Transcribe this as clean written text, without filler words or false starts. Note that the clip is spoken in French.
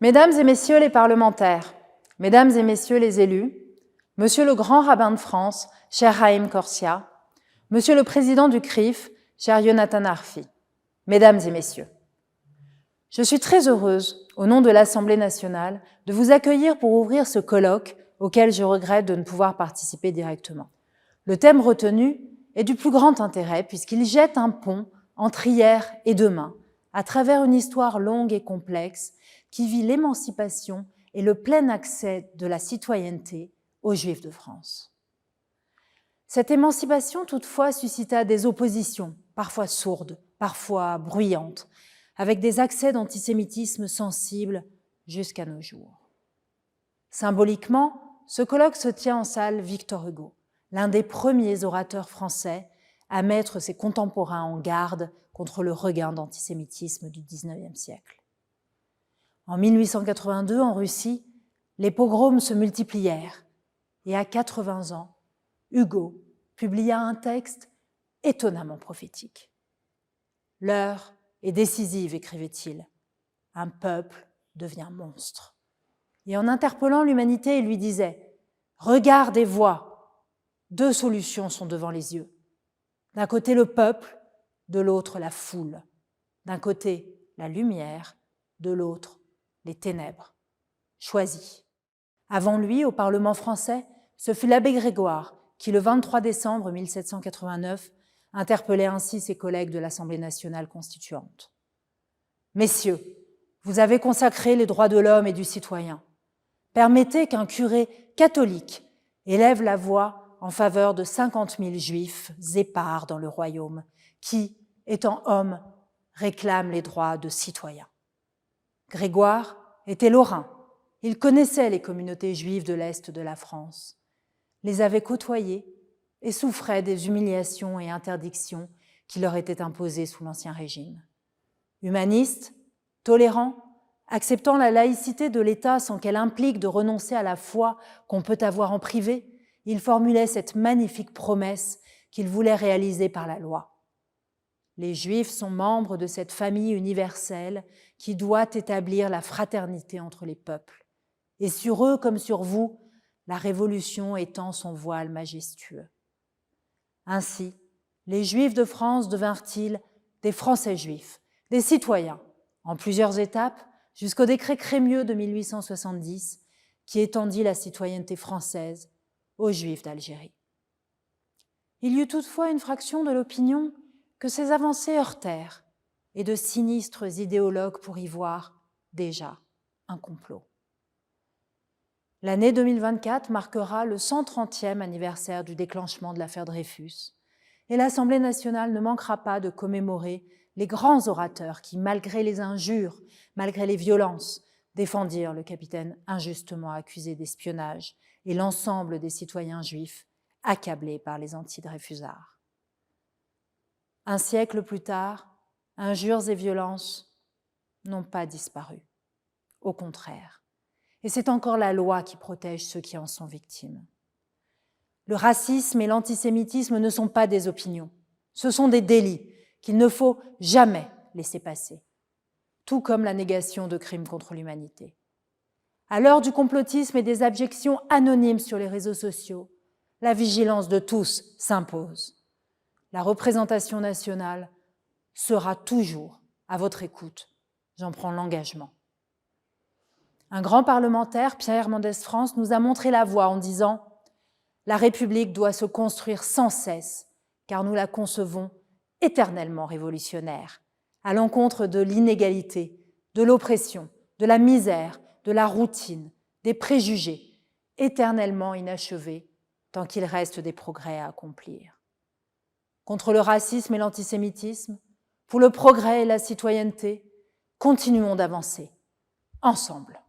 Mesdames et messieurs les parlementaires, mesdames et messieurs les élus, monsieur le grand rabbin de France, cher Haïm Korsia, monsieur le président du CRIF, cher Yonatan Arfi, mesdames et messieurs, je suis très heureuse, au nom de l'Assemblée nationale, de vous accueillir pour ouvrir ce colloque auquel je regrette de ne pouvoir participer directement. Le thème retenu est du plus grand intérêt puisqu'il jette un pont entre hier et demain, à travers une histoire longue et complexe qui vit l'émancipation et le plein accès de la citoyenneté aux Juifs de France. Cette émancipation, toutefois, suscita des oppositions, parfois sourdes, parfois bruyantes, avec des accès d'antisémitisme sensibles jusqu'à nos jours. Symboliquement, ce colloque se tient en salle Victor Hugo, l'un des premiers orateurs français à mettre ses contemporains en garde contre le regain d'antisémitisme du XIXe siècle. En 1882, en Russie, les pogroms se multiplièrent et à 80 ans, Hugo publia un texte étonnamment prophétique. « L'heure est décisive, écrivait-il. Un peuple devient monstre. » Et en interpellant l'humanité, il lui disait « Regarde et vois, deux solutions sont devant les yeux. D'un côté le peuple, de l'autre la foule. D'un côté la lumière, de l'autre les ténèbres. Choisis. » Avant lui, au Parlement français, ce fut l'abbé Grégoire qui, le 23 décembre 1789, interpellait ainsi ses collègues de l'Assemblée nationale constituante. « Messieurs, vous avez consacré les droits de l'homme et du citoyen. Permettez qu'un curé catholique élève la voix en faveur de 50 000 juifs épars dans le royaume qui, étant hommes, réclament les droits de citoyens. » Grégoire était lorrain. Il connaissait les communautés juives de l'Est de la France, les avait côtoyées et souffrait des humiliations et interdictions qui leur étaient imposées sous l'Ancien Régime. Humaniste, tolérant, acceptant la laïcité de l'État sans qu'elle implique de renoncer à la foi qu'on peut avoir en privé, il formulait cette magnifique promesse qu'il voulait réaliser par la loi. Les Juifs sont membres de cette famille universelle qui doit établir la fraternité entre les peuples. Et sur eux comme sur vous, la Révolution étend son voile majestueux. Ainsi, les Juifs de France devinrent-ils des Français juifs, des citoyens, en plusieurs étapes, jusqu'au décret Crémieux de 1870, qui étendit la citoyenneté française aux Juifs d'Algérie. Il y eut toutefois une fraction de l'opinion que ces avancées heurtèrent, et de sinistres idéologues pour y voir, déjà, un complot. L'année 2024 marquera le 130e anniversaire du déclenchement de l'affaire Dreyfus, et l'Assemblée nationale ne manquera pas de commémorer les grands orateurs qui, malgré les injures, malgré les violences, défendirent le capitaine injustement accusé d'espionnage et l'ensemble des citoyens juifs accablés par les anti-dreyfusards. Un siècle plus tard, injures et violences n'ont pas disparu. Au contraire. Et c'est encore la loi qui protège ceux qui en sont victimes. Le racisme et l'antisémitisme ne sont pas des opinions. Ce sont des délits qu'il ne faut jamais laisser passer, tout comme la négation de crimes contre l'humanité. À l'heure du complotisme et des abjections anonymes sur les réseaux sociaux, la vigilance de tous s'impose. La représentation nationale sera toujours à votre écoute. J'en prends l'engagement. Un grand parlementaire, Pierre Mendès France, nous a montré la voie en disant « La République doit se construire sans cesse, car nous la concevons éternellement révolutionnaire, à l'encontre de l'inégalité, de l'oppression, de la misère, de la routine, des préjugés, éternellement inachevés, tant qu'il reste des progrès à accomplir. Contre le racisme et l'antisémitisme, pour le progrès et la citoyenneté, continuons d'avancer, ensemble. »